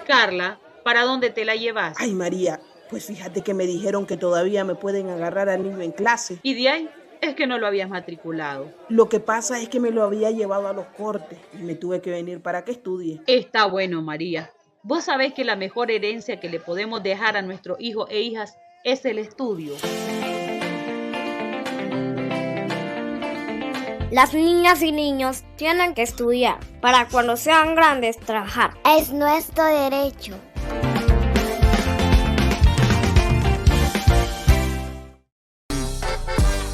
Carla, ¿para dónde te la llevas? Ay, María, pues fíjate que me dijeron que todavía me pueden agarrar al niño en clase. ¿Y de ahí? Es que no lo habías matriculado. Lo que pasa es que me lo había llevado a los cortes y me tuve que venir para que estudie. Está bueno, María. Vos sabés que la mejor herencia que le podemos dejar a nuestros hijos e hijas es el estudio. Las niñas y niños tienen que estudiar para cuando sean grandes trabajar. Es nuestro derecho.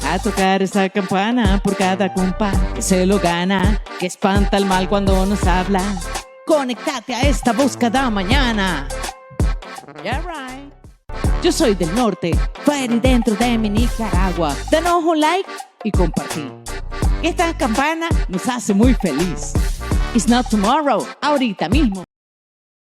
A tocar esa campana por cada compa que se lo gana, que espanta el mal cuando nos habla. Conéctate a esta voz cada mañana. Yeah, right. Yo soy del norte, fuera y dentro de mi Nicaragua. Danos un like y compartir. Esta campana nos hace muy feliz. It's not tomorrow, ahorita mismo.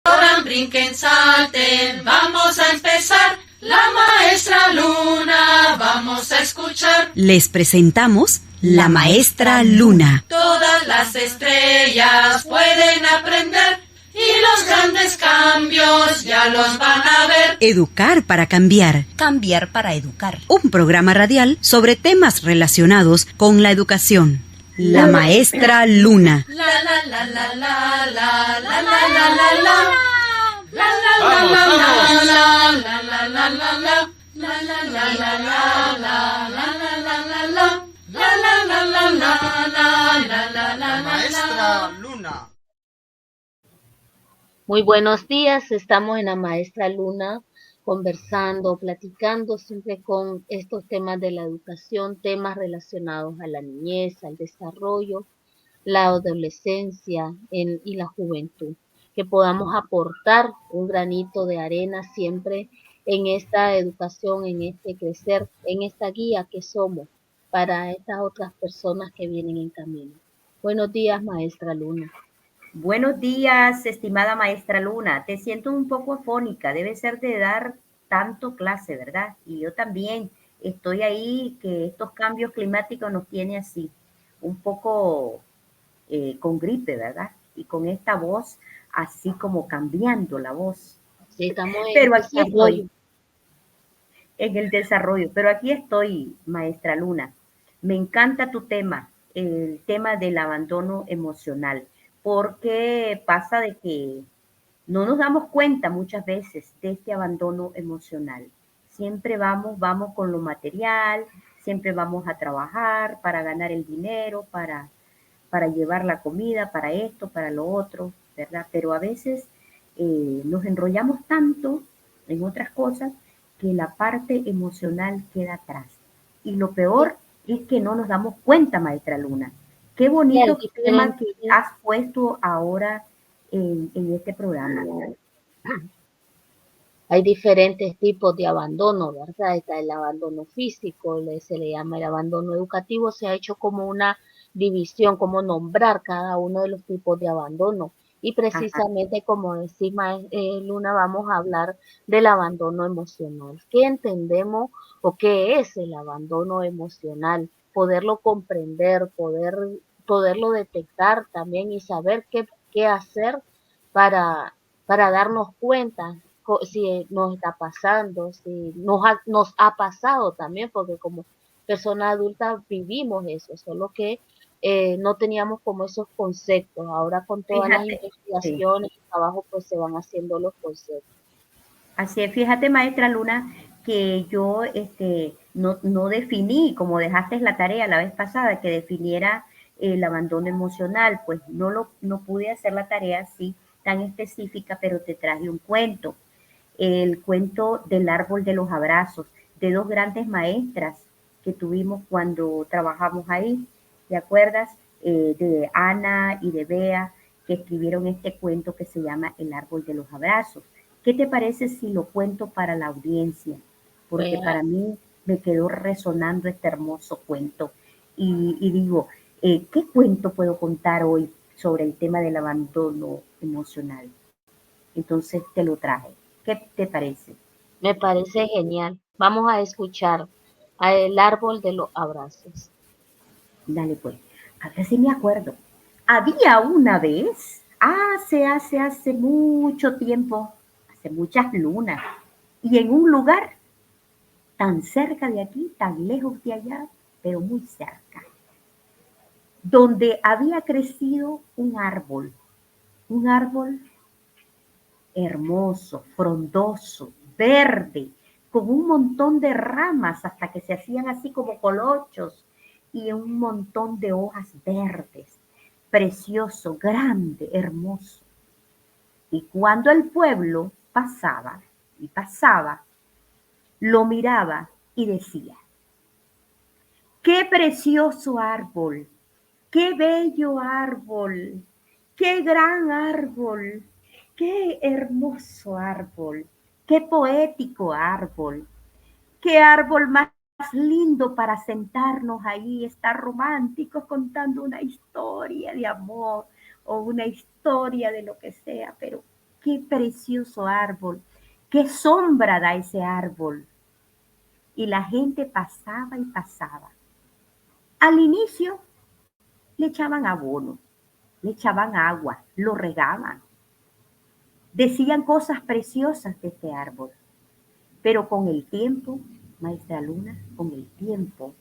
Corran, brinquen, salten, vamos a empezar. La maestra Luna, vamos a escuchar. Les presentamos la maestra Luna. Todas las estrellas pueden aprender y los grandes cambios ya los van a ver. Educar para cambiar. Cambiar para educar. Un programa radial sobre temas relacionados con la educación. La maestra Luna. La la la la la la la la la la la. La la la la la la la la la la la. La la la la la la la la la la la. La la la la la la la la. Maestra Luna. Muy buenos días, estamos en la maestra Luna conversando, platicando siempre con estos temas de la educación, temas relacionados a la niñez, al desarrollo, la adolescencia y la juventud, que podamos aportar un granito de arena siempre en esta educación, en este crecer, en esta guía que somos para estas otras personas que vienen en camino. Buenos días, maestra Luna. Buenos días, estimada maestra Luna. Te siento un poco afónica, debe ser de dar tanto clase, ¿verdad? Y yo también estoy ahí, que estos cambios climáticos nos tiene así, un poco con gripe, ¿verdad? Y con esta voz, así como cambiando la voz. Sí, estamos Pero aquí estoy, en el desarrollo, pero aquí estoy, maestra Luna. Me encanta tu tema, el tema del abandono emocional, porque pasa de que no nos damos cuenta muchas veces de este abandono emocional. Siempre vamos con lo material, siempre vamos a trabajar para ganar el dinero, para llevar la comida, para esto, para lo otro, ¿verdad? Pero a veces nos enrollamos tanto en otras cosas que la parte emocional queda atrás. Y lo peor es que no nos damos cuenta, maestra Luna. Qué bonito tema que has puesto ahora en este programa. Hay diferentes tipos de abandono, ¿verdad? Está el abandono físico, se le llama el abandono educativo, se ha hecho como una división, como nombrar cada uno de los tipos de abandono. Y precisamente, ajá, como decís, Luna, vamos a hablar del abandono emocional. ¿Qué entendemos o qué es el abandono emocional? Poderlo comprender, poderlo detectar también y saber qué hacer para darnos cuenta si nos está pasando, si nos ha pasado también, porque como personas adultas vivimos eso, solo que no teníamos como esos conceptos. Ahora con todas las investigaciones y trabajo, pues se van haciendo los conceptos. Así es, fíjate, maestra Luna, que yo no definí, como dejaste la tarea la vez pasada, que definiera el abandono emocional, pues no pude hacer la tarea así tan específica, pero te traje un cuento, el cuento del árbol de los abrazos, de dos grandes maestras que tuvimos cuando trabajamos ahí, ¿te acuerdas? De Ana y de Bea, que escribieron este cuento que se llama El árbol de los abrazos. ¿Qué te parece si lo cuento para la audiencia? Porque para mí me quedó resonando este hermoso cuento. Y digo, ¿qué cuento puedo contar hoy sobre el tema del abandono emocional? Entonces te lo traje. ¿Qué te parece? Me parece genial. Vamos a escuchar a El árbol de los abrazos. Dale pues, a ver si me acuerdo. Había una vez hace mucho tiempo, hace muchas lunas, y en un lugar tan cerca de aquí, tan lejos de allá, pero muy cerca, donde había crecido un árbol hermoso, frondoso, verde, con un montón de ramas hasta que se hacían así como colochos y un montón de hojas verdes, precioso, grande, hermoso. Y cuando el pueblo pasaba y pasaba, lo miraba y decía, qué precioso árbol, qué bello árbol, qué gran árbol, qué hermoso árbol, qué poético árbol, qué árbol más lindo para sentarnos ahí, estar románticos contando una historia de amor o una historia de lo que sea, pero qué precioso árbol, qué sombra da ese árbol. Y la gente pasaba y pasaba. Al inicio le echaban abono, le echaban agua, lo regaban, decían cosas preciosas de este árbol, pero con el tiempo, maestra Luna, con el tiempo,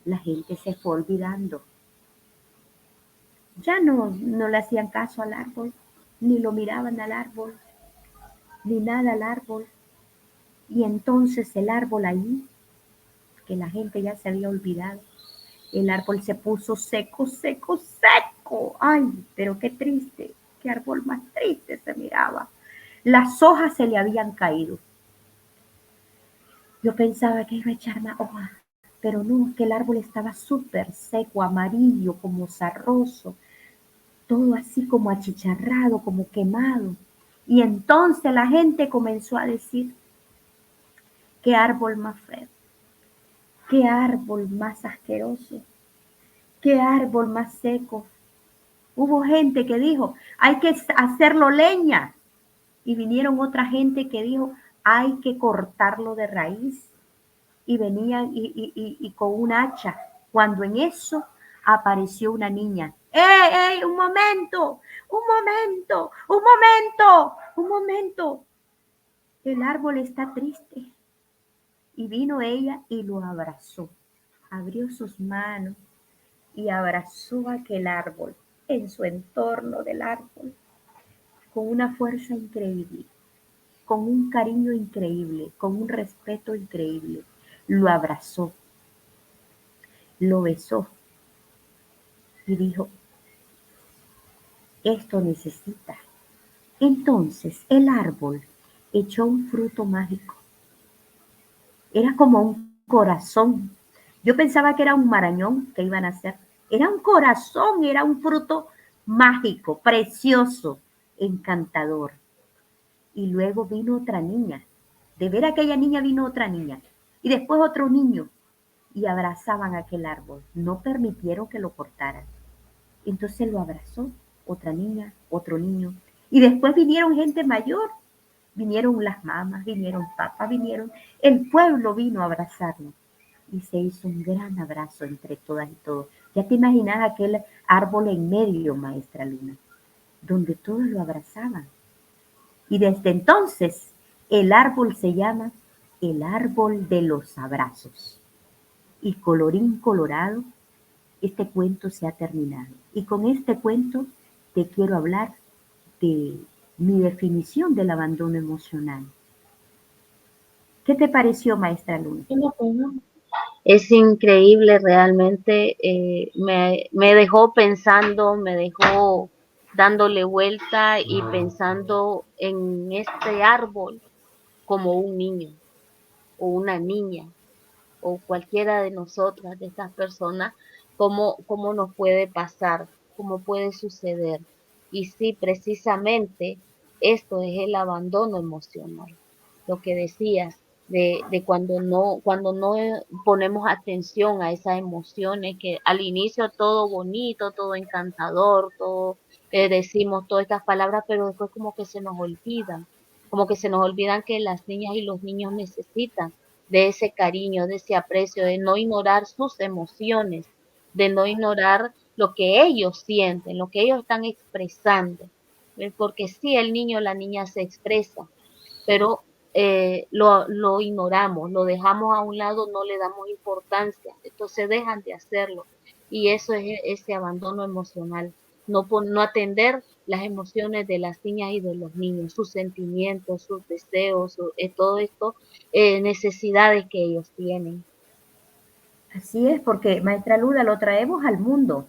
la gente se fue olvidando. Ya no le hacían caso al árbol, ni lo miraban al árbol, ni nada al árbol. Y entonces el árbol ahí, que la gente ya se había olvidado, el árbol se puso seco, seco, seco. Ay, pero qué triste, qué árbol más triste se miraba. Las hojas se le habían caído. Yo pensaba que iba a echar más hojas, pero no, que el árbol estaba súper seco, amarillo, como sarroso, todo así como achicharrado, como quemado. Y entonces la gente comenzó a decir, qué árbol más feo, qué árbol más asqueroso, qué árbol más seco. Hubo gente que dijo, hay que hacerlo leña. Y vinieron otra gente que dijo, hay que cortarlo de raíz. Y venían y con un hacha. Cuando en eso apareció una niña. ¡Ey, ey, un momento! ¡Un momento! ¡Un momento! ¡Un momento! El árbol está triste. Y vino ella y lo abrazó. Abrió sus manos y abrazó aquel árbol en su entorno del árbol con una fuerza increíble, con un cariño increíble, con un respeto increíble. Lo abrazó, lo besó y dijo, esto necesita. Entonces el árbol echó un fruto mágico. Era como un corazón. Yo pensaba que era un marañón que iban a hacer. Era un corazón, era un fruto mágico, precioso, encantador. Y luego vino otra niña. De ver a aquella niña vino otra niña. Y después otro niño. Y abrazaban aquel árbol. No permitieron que lo cortaran. Entonces lo abrazó otra niña, otro niño. Y después vinieron gente mayor. Vinieron las mamás, vinieron papás, vinieron. El pueblo vino a abrazarnos. Y se hizo un gran abrazo entre todas y todos. Ya te imaginas aquel árbol en medio, maestra Luna, donde todos lo abrazaban. Y desde entonces el árbol se llama el árbol de los abrazos. Y colorín colorado, este cuento se ha terminado. Y con este cuento te quiero hablar de mi definición del abandono emocional. ¿Qué te pareció, maestra Luna? Es increíble realmente, me dejó pensando, me dejó dándole vuelta y pensando en este árbol como un niño o una niña o cualquiera de nosotras, de estas personas, cómo nos puede pasar, cómo puede suceder. Y sí, precisamente esto es el abandono emocional, lo que decías, de cuando no ponemos atención a esas emociones, que al inicio todo bonito, todo encantador, todo decimos todas estas palabras, pero después como que se nos olvidan que las niñas y los niños necesitan de ese cariño, de ese aprecio, de no ignorar sus emociones, de no ignorar lo que ellos sienten, lo que ellos están expresando. Porque sí, el niño o la niña se expresa, pero lo ignoramos, lo dejamos a un lado, no le damos importancia, entonces dejan de hacerlo. Y eso es ese abandono emocional, no atender las emociones de las niñas y de los niños, sus sentimientos, sus deseos, todo esto, necesidades que ellos tienen. Así es, porque maestra Luna, lo traemos al mundo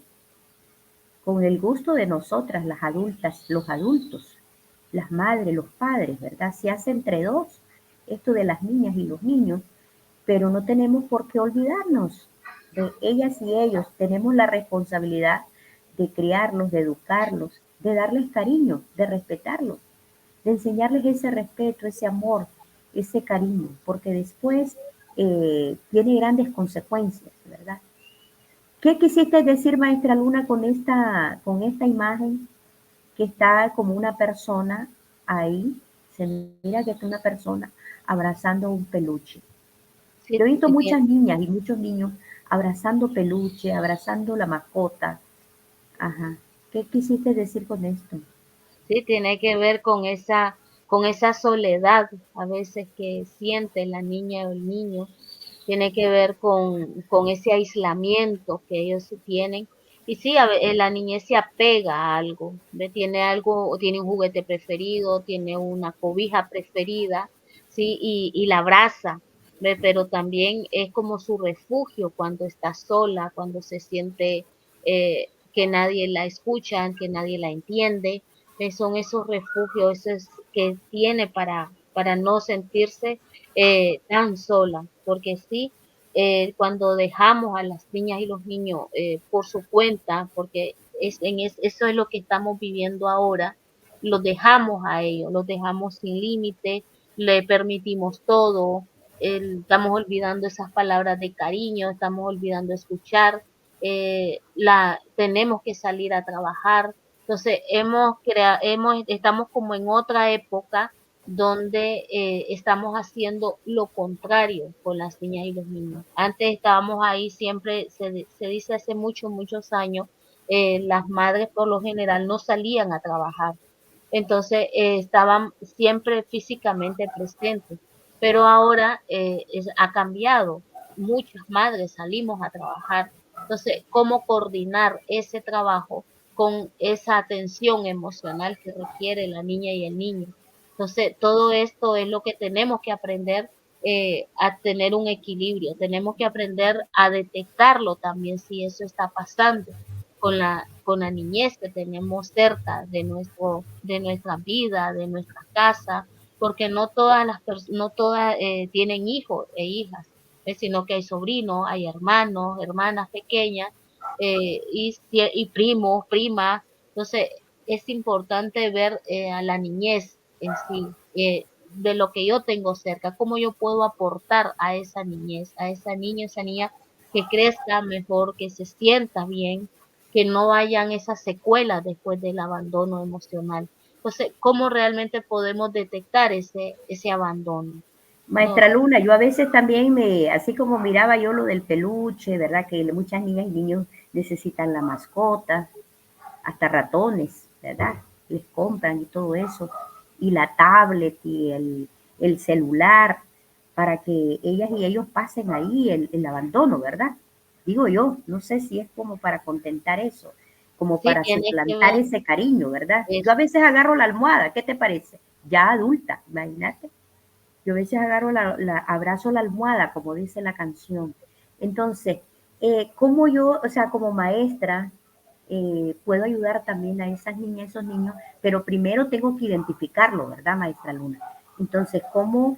con el gusto de nosotras, las adultas, los adultos, las madres, los padres, ¿verdad? Se hace entre dos esto de las niñas y los niños, pero no tenemos por qué olvidarnos de ellas y ellos. Tenemos la responsabilidad de criarlos, de educarlos, de darles cariño, de respetarlos, de enseñarles ese respeto, ese amor, ese cariño, porque después tiene grandes consecuencias, ¿verdad? ¿Qué quisiste decir, maestra Luna, con esta imagen que está como una persona ahí? Se mira que es una persona abrazando un peluche. Sí, Yo he visto muchas niñas y muchos niños abrazando peluche, abrazando la mascota. Ajá. ¿Qué quisiste decir con esto? sí, tiene que ver con esa soledad a veces que siente la niña o el niño, tiene que ver con ese aislamiento que ellos tienen. Y sí, la niñez se apega a algo, ¿ve? Tiene algo, tiene un juguete preferido, tiene una cobija preferida, sí, y la abraza, ¿ve? Pero también es como su refugio cuando está sola, cuando se siente que nadie la escucha, que nadie la entiende. Son esos refugios esos que tiene para no sentirse tan sola, porque sí, cuando dejamos a las niñas y los niños por su cuenta, porque eso es lo que estamos viviendo ahora, los dejamos a ellos, los dejamos sin límite, le permitimos todo, estamos olvidando esas palabras de cariño, estamos olvidando escuchar, tenemos que salir a trabajar. Entonces estamos como en otra época donde estamos haciendo lo contrario con las niñas y los niños. Antes estábamos ahí siempre, se dice hace muchos años, las madres por lo general no salían a trabajar. Entonces estaban siempre físicamente presentes. Pero ahora ha cambiado. Muchas madres salimos a trabajar. Entonces, ¿cómo coordinar ese trabajo con esa atención emocional que requiere la niña y el niño? Entonces, todo esto es lo que tenemos que aprender a tener un equilibrio. Tenemos que aprender a detectarlo también si eso está pasando con la niñez que tenemos cerca de nuestra vida, de nuestra casa, porque no todas tienen hijos e hijas, sino que hay sobrinos, hay hermanos, hermanas pequeñas, y primos, primas. Entonces, es importante ver a la niñez en sí, de lo que yo tengo cerca, cómo yo puedo aportar a esa niñez, a esa niña, esa niña que crezca mejor, que se sienta bien, que no hayan esas secuelas después del abandono emocional. Entonces, ¿cómo realmente podemos detectar ese abandono? Maestra Luna, yo a veces también así como miraba yo lo del peluche, ¿verdad? Que muchas niñas y niños necesitan la mascota, hasta ratones, ¿verdad? Les compran y todo eso, y la tablet y el celular, para que ellas y ellos pasen ahí el abandono, ¿verdad? Digo yo, no sé si es como para contentar eso, como Sí, para tiene que suplantar ver ese cariño, ¿verdad? Yo eso. a veces agarro la almohada, ¿qué te parece? Ya adulta, imagínate. Yo a veces agarro abrazo la almohada, como dice la canción. Entonces, ¿cómo yo, o sea, como maestra, puedo ayudar también a esas niñas, esos niños? Pero primero tengo que identificarlo, ¿verdad, maestra Luna? Entonces, ¿cómo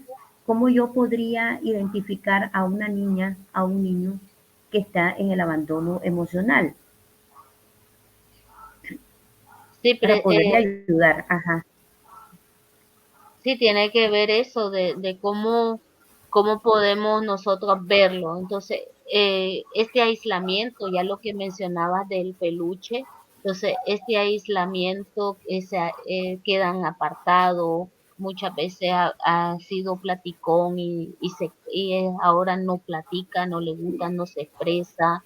yo podría identificar a una niña, a un niño que está en el abandono emocional Sí, para poderle ayudar? Ajá. sí, tiene que ver eso de cómo podemos nosotros verlo. Entonces, este aislamiento, ya lo que mencionabas del peluche, entonces, este aislamiento quedan apartados, muchas veces ha sido platicón y ahora no platica, no le gusta, no se expresa,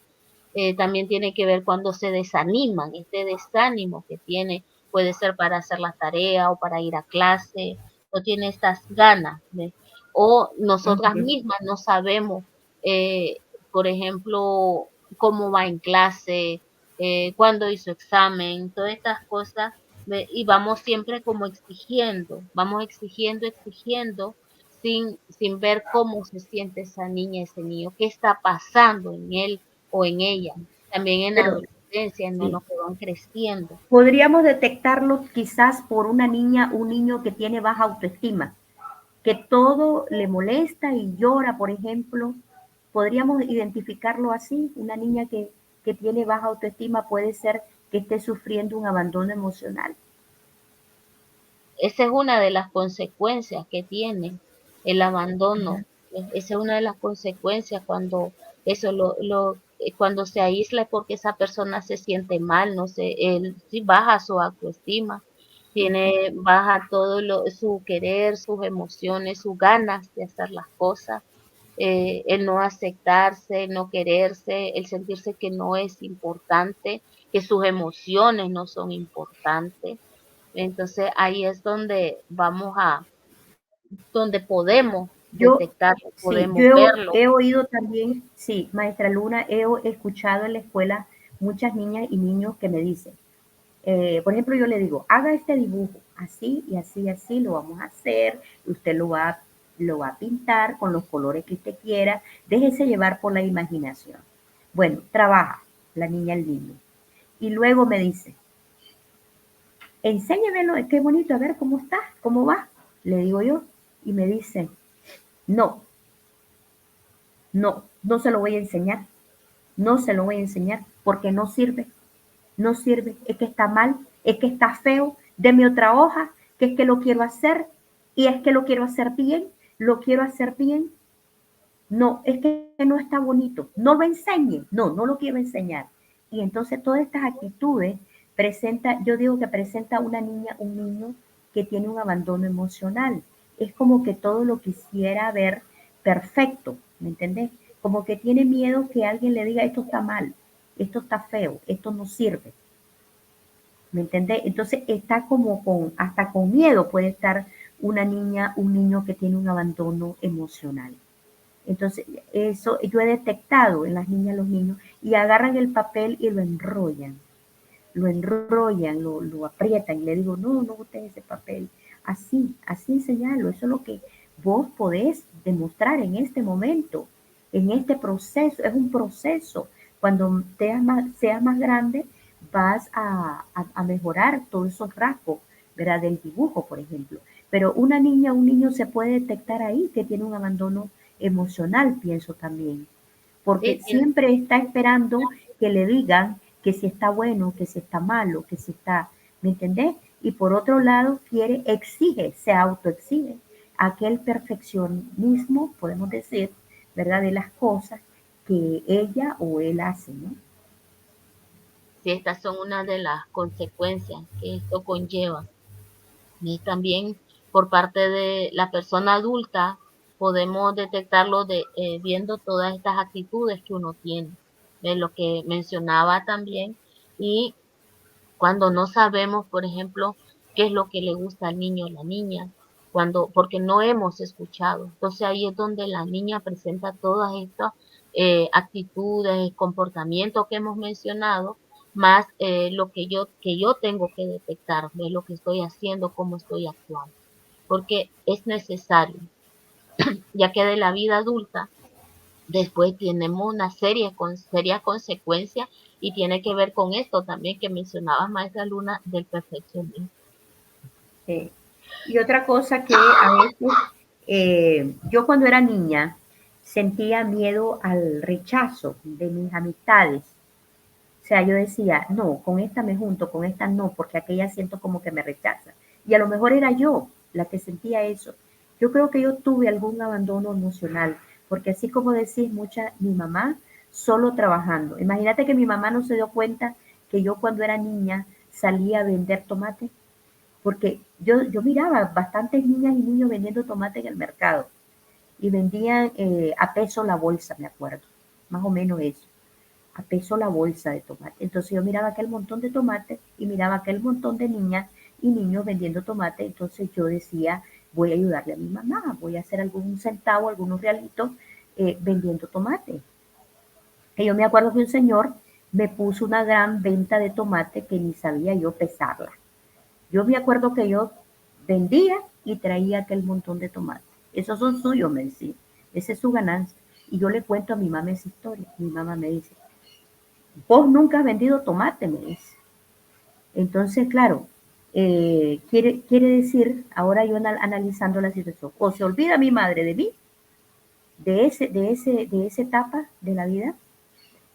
También tiene que ver cuando se desaniman, este desánimo que tiene, puede ser para hacer la tarea o para ir a clase, no tiene estas ganas, ¿ves? O nosotras Ujú. mismas no sabemos, eh, por ejemplo, cómo va en clase, cuándo hizo examen, todas estas cosas, ¿ve? Y vamos siempre como exigiendo, vamos exigiendo, exigiendo, sin ver cómo se siente esa niña, ese niño, qué está pasando en él o en ella. También en la Pero adolescencia, ¿no? sí, Lo que van creciendo. podríamos detectarlo quizás por una niña, un niño que tiene baja autoestima, que todo le molesta y llora, por ejemplo. Podríamos identificarlo así. Una niña que tiene baja autoestima puede ser que esté sufriendo un abandono emocional. Esa es una de las consecuencias que tiene el abandono. Ajá. Esa es una de las consecuencias cuando eso cuando se aísla es porque esa persona se siente mal, no sé, él sí baja su autoestima, Ujú. tiene baja su querer, sus emociones, sus ganas de hacer las cosas, el no aceptarse, el no quererse, el sentirse que no es importante, que sus emociones no son importantes. Entonces ahí es donde donde podemos Yo, detectarlo, sí, podemos verlo. he oído también, sí, maestra Luna, escuchado en la escuela muchas niñas y niños que me dicen, por ejemplo, yo le digo, haga este dibujo, así y así y así lo vamos a hacer, y usted lo va a pintar con los colores que usted quiera, déjese llevar por la imaginación. Bueno, trabaja la niña, el niño. Y luego me dice, enséñemelo, qué bonito, a ver cómo está, cómo va, le digo yo. Y me dice, no, no se lo voy a enseñar, no se lo voy a enseñar porque no sirve, no sirve, es que está mal, es que está feo, deme otra hoja, que es que lo quiero hacer y es que lo quiero hacer bien, lo quiero hacer bien. No, es que no está bonito, no lo enseñe, no lo quiero enseñar. Y entonces todas estas actitudes presenta, yo digo que presenta una niña, un niño que tiene un abandono emocional. Es como que todo lo quisiera ver perfecto, ¿me entendés? Como que tiene miedo que alguien le diga esto está mal, esto está feo, esto no sirve. ¿Me entendés? Entonces está como hasta con miedo puede estar una niña, un niño que tiene un abandono emocional. Entonces, eso yo he detectado en las niñas, los niños, y agarran el papel y lo enrollan, lo aprietan, y le digo, no botes ese papel, así enseñarlo, eso es lo que vos podés demostrar en este momento, en este proceso, es un proceso, cuando seas más grande, vas a mejorar todos esos rasgos, ¿verdad? Del dibujo, por ejemplo. Pero una niña, un niño se puede detectar ahí que tiene un abandono emocional, pienso también, porque Sí, tiene- siempre está esperando que le digan que si está bueno, que si está malo, que si está, ¿me entendés? Y por otro lado, exige, se autoexige aquel perfeccionismo, podemos decir, ¿verdad? De las cosas que ella o él hace, ¿no? sí, estas son una de las consecuencias que esto conlleva. Y también por parte de la persona adulta podemos detectarlo viendo todas estas actitudes que uno tiene, de lo que mencionaba también, y cuando no sabemos, por ejemplo, qué es lo que le gusta al niño o la niña, porque no hemos escuchado. Entonces ahí es donde la niña presenta todas estas actitudes, comportamientos que hemos mencionado, más lo que yo tengo que detectar de lo que estoy haciendo, cómo estoy actuando, porque es necesario, ya que de la vida adulta después tenemos una serie con serias consecuencias y tiene que ver con esto también que mencionabas, maestra Luna, del perfeccionismo. Eh, y otra cosa que a veces, yo cuando era niña sentía miedo al rechazo de mis amistades. O sea, yo decía, no, con esta me junto, con esta no, porque aquella siento como que me rechaza. Y a lo mejor era yo la que sentía eso. Yo creo que yo tuve algún abandono emocional, porque así como decís, mi mamá solo trabajando. Imagínate que mi mamá no se dio cuenta que yo cuando era niña salía a vender tomate, porque yo miraba bastantes niñas y niños vendiendo tomate en el mercado y vendían a peso la bolsa, me acuerdo, más o menos eso. a peso la bolsa de tomate. Entonces yo miraba aquel montón de tomate y miraba aquel montón de niñas y niños vendiendo tomate. Entonces yo decía, voy a ayudarle a mi mamá, voy a hacer algún centavo, algunos realitos vendiendo tomate. Y yo me acuerdo que un señor me puso una gran venta de tomate que ni sabía yo pesarla. Yo me acuerdo que yo vendía y traía aquel montón de tomate. Esos son suyos, me decía. Esa es su ganancia. Y yo le cuento a mi mamá esa historia. Mi mamá me dice, vos nunca has vendido tomate, me dice. Entonces, claro, quiere decir, ahora yo analizando la situación, o se olvida mi madre de mí, de esa etapa de la vida,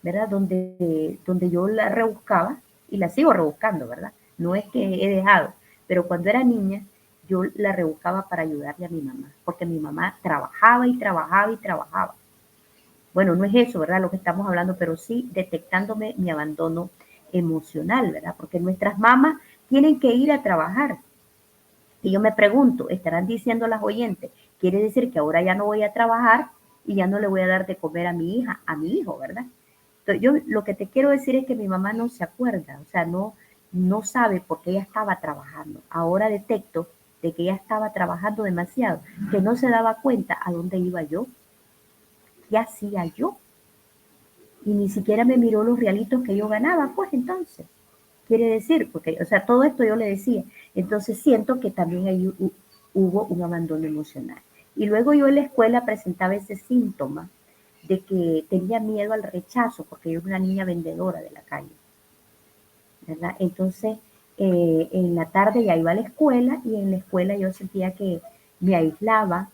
¿verdad? Donde yo la rebuscaba y la sigo rebuscando, ¿verdad? No es que he dejado, pero cuando era niña yo la rebuscaba para ayudarle a mi mamá, porque mi mamá trabajaba y trabajaba y trabajaba. Bueno, no es eso, ¿verdad? Lo que estamos hablando, pero sí detectándome mi abandono emocional, ¿verdad? Porque nuestras mamás tienen que ir a trabajar. Y yo me pregunto, estarán diciendo las oyentes, quiere decir que ahora ya no voy a trabajar y ya no le voy a dar de comer a mi hija, a mi hijo, ¿verdad? Entonces, yo lo que te quiero decir es que mi mamá no se acuerda, o sea, no sabe por qué ella estaba trabajando. Ahora detecto de que ella estaba trabajando demasiado, que no se daba cuenta a dónde iba yo, qué hacía yo, y ni siquiera me miró los realitos que yo ganaba, pues entonces, quiere decir, porque, o sea, todo esto yo le decía, entonces siento que también ahí hubo un abandono emocional. Y luego yo en la escuela presentaba ese síntoma de que tenía miedo al rechazo, porque yo era una niña vendedora de la calle, ¿verdad? Entonces, en la tarde ya iba a la escuela y en la escuela yo sentía que me aislaba,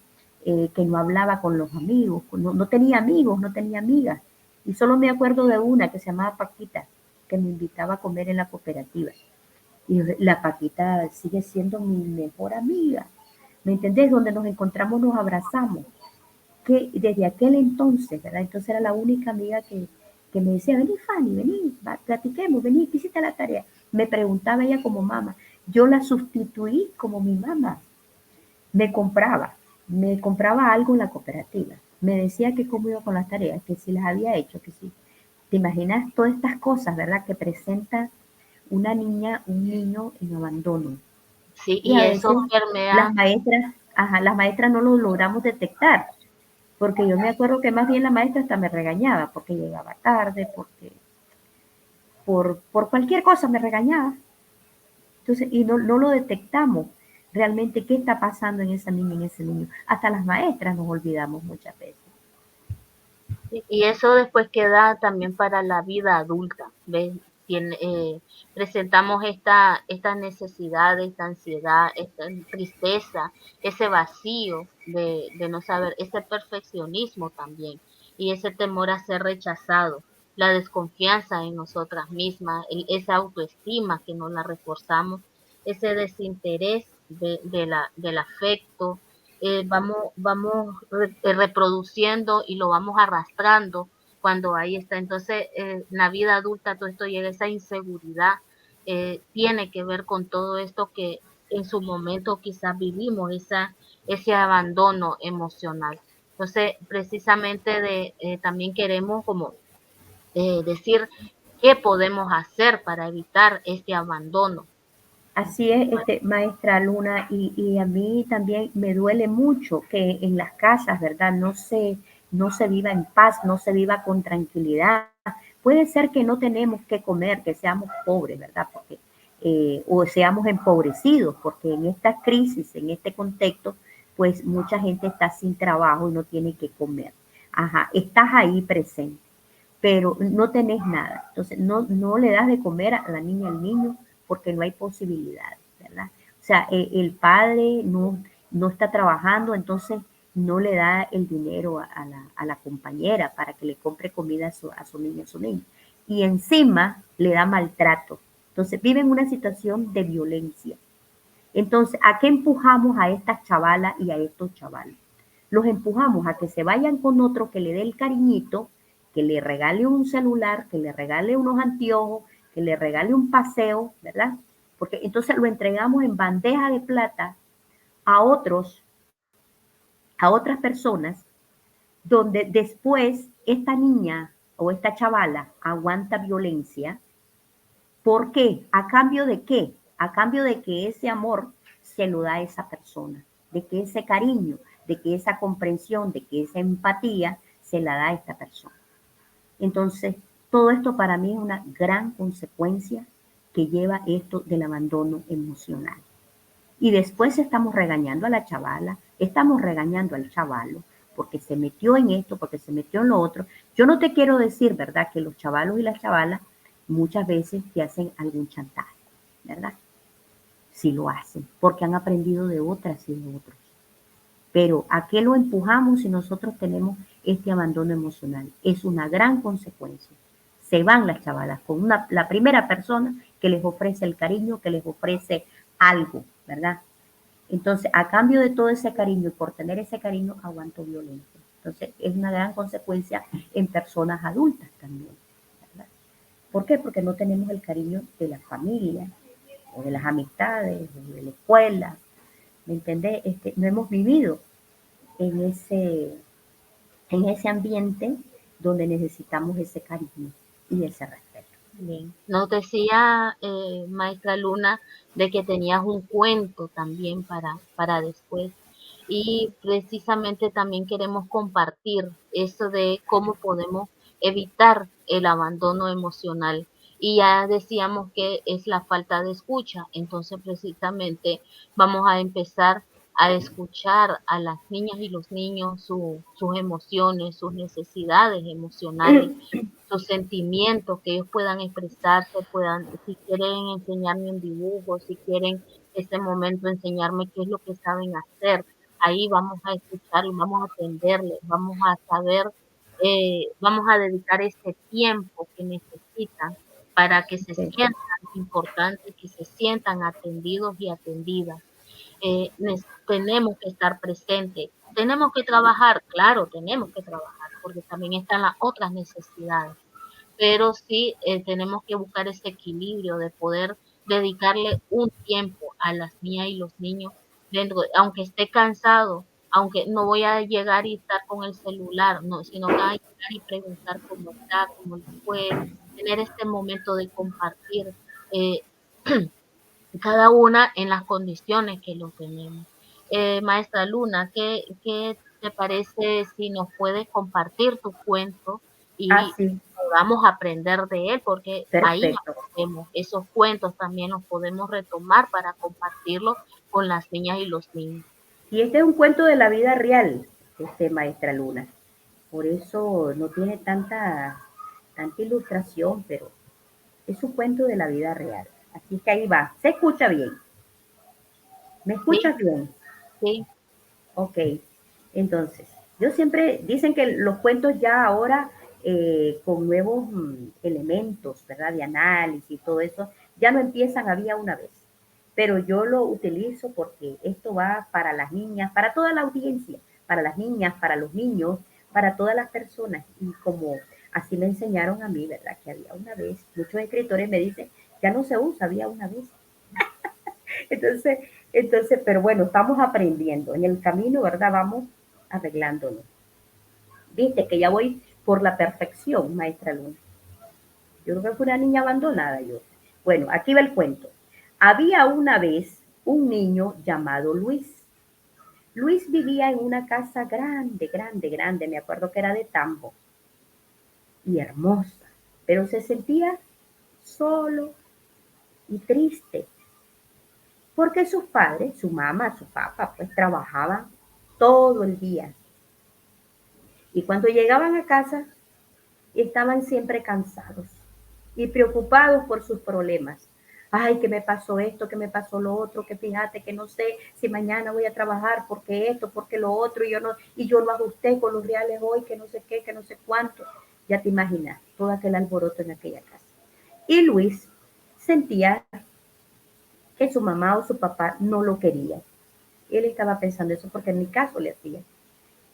que no hablaba con los amigos, no tenía amigos, no tenía amigas. Y solo me acuerdo de una que se llamaba Paquita, que me invitaba a comer en la cooperativa. Y la Paquita sigue siendo mi mejor amiga. ¿Me entendés? Donde nos encontramos nos abrazamos. Que desde aquel entonces, ¿verdad? Entonces era la única amiga que me decía, vení Fanny, vení, platiquemos, vení, hiciste la tarea. Me preguntaba ella como mamá. Yo la sustituí como mi mamá. Me compraba algo en la cooperativa. Me decía que cómo iba con las tareas, que si las había hecho, que sí. ¿Te imaginas todas estas cosas, verdad? Que presenta una niña, un niño en abandono. Sí, Y y a veces eso permea. las maestras no lo logramos detectar. Porque yo me acuerdo que más bien la maestra hasta me regañaba porque llegaba tarde, porque por cualquier cosa me regañaba. Entonces, y no lo detectamos realmente qué está pasando en esa niña, en ese niño. Hasta las maestras nos olvidamos muchas veces. Y eso después queda también para la vida adulta, ¿ves? Presentamos esta necesidad, esta ansiedad, esta tristeza, ese vacío de no saber, ese perfeccionismo también y ese temor a ser rechazado, la desconfianza en nosotras mismas, esa autoestima que no la reforzamos, ese desinterés del afecto, reproduciendo y lo vamos arrastrando cuando ahí está. Entonces, en la vida adulta todo esto llega, esa inseguridad tiene que ver con todo esto que en su momento quizás vivimos, ese abandono emocional. Entonces, precisamente también queremos como decir qué podemos hacer para evitar este abandono. Así es, maestra Luna, y a mí también me duele mucho que en las casas, ¿verdad? No se viva en paz, no se viva con tranquilidad. Puede ser que no tenemos que comer, que seamos pobres, ¿verdad? Porque, o seamos empobrecidos, porque en esta crisis, en este contexto, pues mucha gente está sin trabajo y no tiene que comer. Ajá, estás ahí presente, pero no tenés nada. Entonces, no le das de comer a la niña, al niño, porque no hay posibilidades, ¿verdad? O sea, el padre no está trabajando, entonces no le da el dinero a la compañera para que le compre comida a su niño, a su niño. Y encima le da maltrato. Entonces vive en una situación de violencia. Entonces, ¿a qué empujamos a estas chavalas y a estos chavales? Los empujamos a que se vayan con otro que le dé el cariñito, que le regale un celular, que le regale unos anteojos, que le regale un paseo, ¿verdad? Porque entonces lo entregamos en bandeja de plata a otras personas, donde después esta niña o esta chavala aguanta violencia, ¿por qué? ¿A cambio de qué? A cambio de que ese amor se lo da a esa persona, de que ese cariño, de que esa comprensión, de que esa empatía se la da a esta persona. Entonces, todo esto para mí es una gran consecuencia que lleva esto del abandono emocional. Y después estamos regañando a la chavala, estamos regañando al chavalo, porque se metió en esto, porque se metió en lo otro. Yo no te quiero decir, ¿verdad?, que los chavalos y las chavalas muchas veces te hacen algún chantaje, ¿verdad? Sí lo hacen, porque han aprendido de otras y de otros. Pero ¿a qué lo empujamos si nosotros tenemos este abandono emocional? Es una gran consecuencia. Se van las chavalas con la primera persona que les ofrece el cariño, que les ofrece algo, ¿verdad? Entonces, a cambio de todo ese cariño y por tener ese cariño, aguanto violencia. Entonces, es una gran consecuencia en personas adultas también, ¿verdad? ¿Por qué? Porque no tenemos el cariño de la familia, o de las amistades, o de la escuela, ¿me entendés? No hemos vivido en ese ambiente donde necesitamos ese cariño y ese respeto. Bien. Nos decía, maestra Luna, de que tenías un cuento también para después. Y precisamente también queremos compartir eso de cómo podemos evitar el abandono emocional. Y ya decíamos que es la falta de escucha. Entonces, precisamente vamos a empezar a escuchar a las niñas y los niños sus emociones, sus necesidades emocionales, sus sentimientos, que ellos puedan expresarse, si quieren enseñarme un dibujo, si quieren ese momento enseñarme qué es lo que saben hacer. Ahí vamos a escuchar y vamos a atenderles, vamos a saber, vamos a dedicar ese tiempo que necesitan para que se sientan importantes, que se sientan atendidos y atendidas. Tenemos que estar presentes, tenemos que trabajar, claro, tenemos que trabajar, porque también están las otras necesidades, pero sí tenemos que buscar ese equilibrio de poder dedicarle un tiempo a las niñas y los niños, aunque esté cansado, aunque no voy a llegar y estar con el celular, no, sino que voy a llegar y preguntar cómo está, cómo le fue, tener este momento de compartir. Cada una en las condiciones que lo tenemos. Maestra Luna, ¿qué te parece si nos puedes compartir tu cuento y sí, podamos aprender de él? Porque ahí perfecto. aprendemos. Esos cuentos también los podemos retomar para compartirlos con las niñas y los niños. Y este es un cuento de la vida real, maestra Luna. Por eso no tiene tanta ilustración, pero es un cuento de la vida real. Así que ahí va. ¿Se escucha bien? ¿Me escuchas bien? Sí. Ok. Entonces, yo siempre, dicen que los cuentos ya ahora con nuevos elementos, ¿verdad? De análisis y todo eso, ya no empiezan había una vez. Pero yo lo utilizo porque esto va para las niñas, para toda la audiencia, para las niñas, para los niños, para todas las personas. Y como así me enseñaron a mí, ¿verdad? Que había una vez, muchos escritores me dicen, ya no se usa, había una vez. entonces, pero bueno, estamos aprendiendo. En el camino, ¿verdad? Vamos arreglándolo. Viste que ya voy por la perfección, maestra Luna. Yo creo que fue una niña abandonada yo. Bueno, aquí va el cuento. Había una vez un niño llamado Luis. Luis vivía en una casa grande, grande, grande. Me acuerdo que era de tambo. Y hermosa. Pero se sentía solo y triste. Porque sus padres, su mamá, su papá, pues trabajaban todo el día. Y cuando llegaban a casa, estaban siempre cansados y preocupados por sus problemas. Ay, que me pasó esto, que me pasó lo otro, que fíjate que no sé si mañana voy a trabajar porque esto, porque lo otro, y yo lo ajusté con los reales hoy, que no sé qué, que no sé cuánto. Ya te imaginas todo aquel alboroto en aquella casa. Y Luis sentía que su mamá o su papá no lo quería. Él estaba pensando eso porque en mi caso le hacía.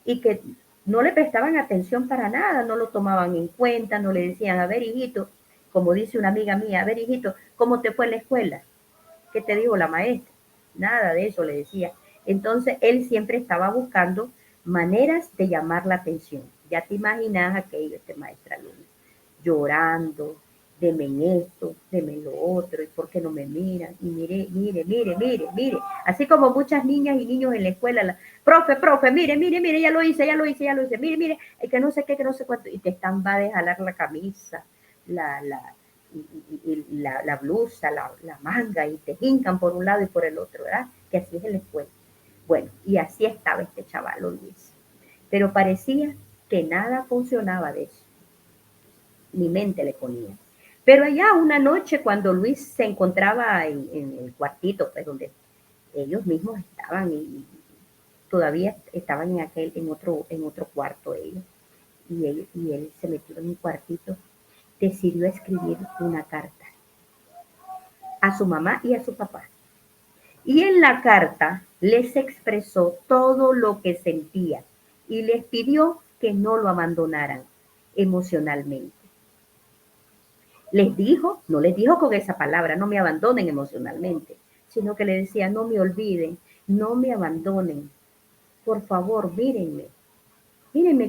Y que no le prestaban atención para nada, no lo tomaban en cuenta, no le decían, a ver, hijito, como dice una amiga mía, a ver, hijito, ¿cómo te fue en la escuela? ¿Qué te dijo la maestra? Nada de eso le decía. Entonces, él siempre estaba buscando maneras de llamar la atención. Ya te imaginas aquello, maestra Luna. llorando, deme esto, deme lo otro, y por qué no me miran, y mire, mire, mire, mire, mire, así como muchas niñas y niños en la escuela, profe, mire, mire, mire, ya lo hice, mire, mire, el que no sé qué, que no sé cuánto, y te están va a jalar la camisa, la blusa, la manga, y te hincan por un lado y por el otro, ¿verdad? Que así es en la escuela. Bueno, y así estaba este chaval Luis, pero parecía que nada funcionaba de eso, mi mente le ponía. Pero allá una noche cuando Luis se encontraba en el cuartito, pues donde ellos mismos estaban y todavía estaban en otro cuarto ellos, y él se metió en un cuartito, decidió escribir una carta a su mamá y a su papá. Y en la carta les expresó todo lo que sentía y les pidió que no lo abandonaran emocionalmente. Les dijo, no les dijo con esa palabra, no me abandonen emocionalmente, sino que le decía, no me olviden, no me abandonen, por favor, mírenme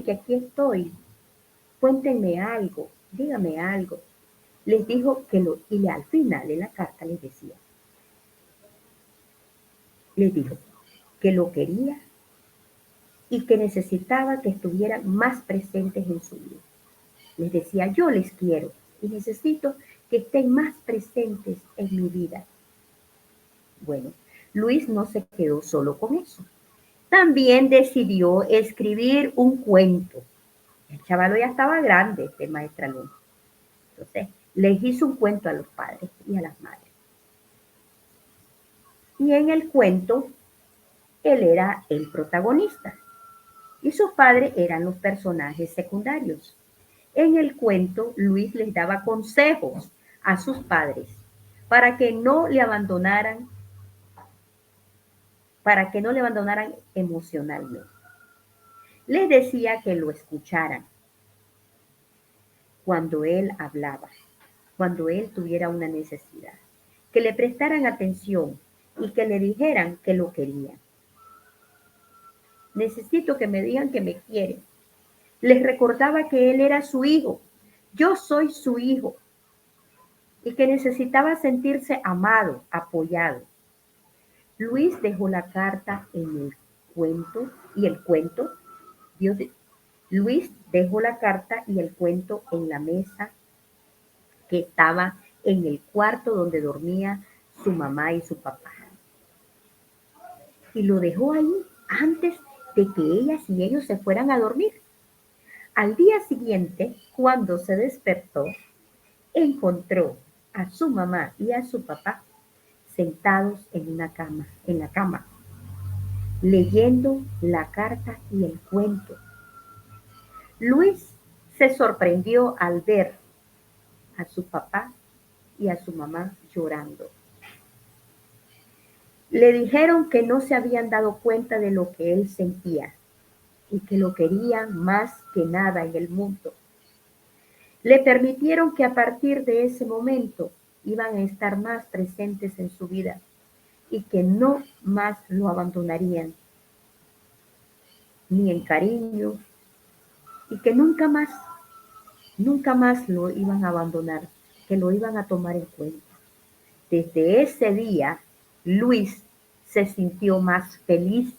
que aquí estoy, cuéntenme algo, díganme algo. Les dijo y al final de la carta les dijo que lo quería y que necesitaba que estuvieran más presentes en su vida. Les decía, yo les quiero y necesito que estén más presentes en mi vida. Bueno, Luis no se quedó solo con eso. También decidió escribir un cuento. El chavalo ya estaba grande, de maestra Luna. Entonces, les hizo un cuento a los padres y a las madres. Y en el cuento, él era el protagonista y sus padres eran los personajes secundarios. En el cuento, Luis les daba consejos a sus padres para que no le abandonaran emocionalmente. Les decía que lo escucharan cuando él hablaba, cuando él tuviera una necesidad, que le prestaran atención y que le dijeran que lo querían. Necesito que me digan que me quieren. Les recordaba que él era su hijo. Yo soy su hijo. Y que necesitaba sentirse amado, apoyado. Luis dejó la carta en el cuento y el cuento. Luis dejó la carta y el cuento en la mesa que estaba en el cuarto donde dormía su mamá y su papá. Y lo dejó ahí antes de que ellas y ellos se fueran a dormir. Al día siguiente, cuando se despertó, encontró a su mamá y a su papá sentados en la cama, leyendo la carta y el cuento. Luis se sorprendió al ver a su papá y a su mamá llorando. Le dijeron que no se habían dado cuenta de lo que él sentía y que lo querían más que nada en el mundo. Le permitieron que a partir de ese momento iban a estar más presentes en su vida y que no más lo abandonarían, ni en cariño, y que nunca más lo iban a abandonar, que lo iban a tomar en cuenta. Desde ese día, Luis se sintió más feliz.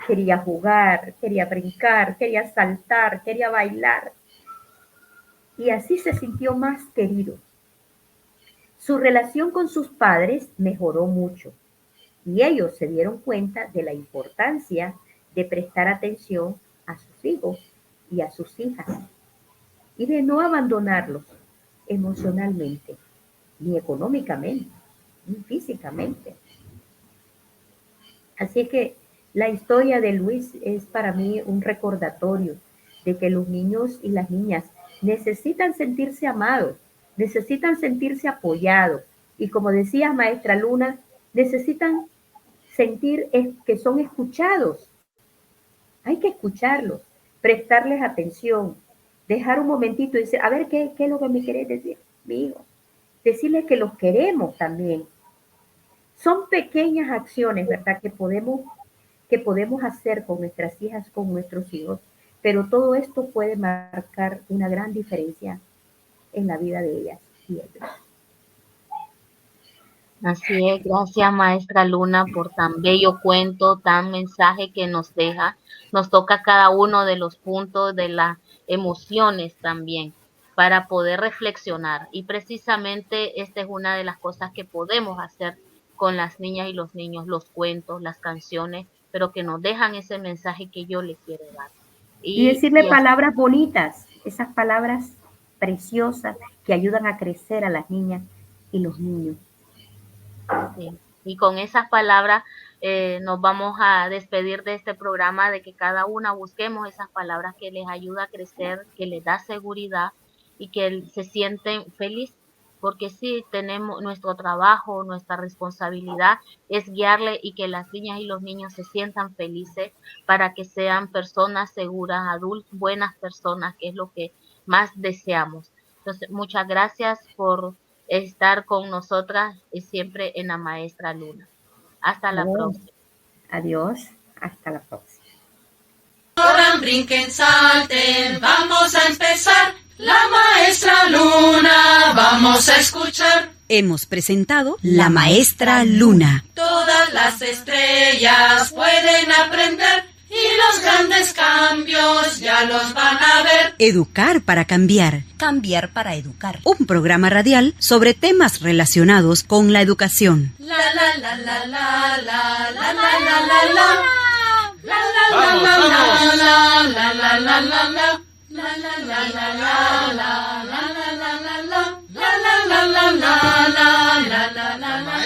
Quería jugar, quería brincar, quería saltar, quería bailar. Y así se sintió más querido. Su relación con sus padres mejoró mucho y ellos se dieron cuenta de la importancia de prestar atención a sus hijos y a sus hijas y de no abandonarlos emocionalmente, ni económicamente, ni físicamente. Así que la historia de Luis es para mí un recordatorio de que los niños y las niñas necesitan sentirse amados, necesitan sentirse apoyados y como decía maestra Luna, necesitan sentir que son escuchados. Hay que escucharlos, prestarles atención, dejar un momentito y decir, a ver, ¿qué es lo que me querés decir, mi hijo? Decirles que los queremos también. Son pequeñas acciones, ¿verdad?, que podemos hacer con nuestras hijas, con nuestros hijos, pero todo esto puede marcar una gran diferencia en la vida de ellas y ellos. Así es, gracias maestra Luna por tan bello cuento, tan mensaje que nos deja. Nos toca cada uno de los puntos de las emociones también para poder reflexionar. Y precisamente esta es una de las cosas que podemos hacer con las niñas y los niños, los cuentos, las canciones, pero que nos dejan ese mensaje que yo les quiero dar. Y decirle palabras bonitas, esas palabras preciosas que ayudan a crecer a las niñas y los niños. Sí. Y con esas palabras nos vamos a despedir de este programa, de que cada una busquemos esas palabras que les ayuda a crecer, que les da seguridad y que se sienten felices, porque sí, tenemos nuestro trabajo, nuestra responsabilidad es guiarle y que las niñas y los niños se sientan felices para que sean personas seguras, adultos, buenas personas, que es lo que más deseamos. Entonces, muchas gracias por estar con nosotras y siempre en la maestra Luna. Hasta la próxima. Adiós, hasta la próxima. Corran, brinquen, salten, vamos a empezar. La maestra Luna, vamos a escuchar. Hemos presentado La Maestra Luna. Todas las estrellas pueden aprender y los grandes cambios ya los van a ver. Educar para cambiar. Cambiar para educar. Un programa radial sobre temas relacionados con la educación. La la la la la la la la la la la. La la la la la la la la la la la. La la la la la la la la la la la. La la la la la la la la la la.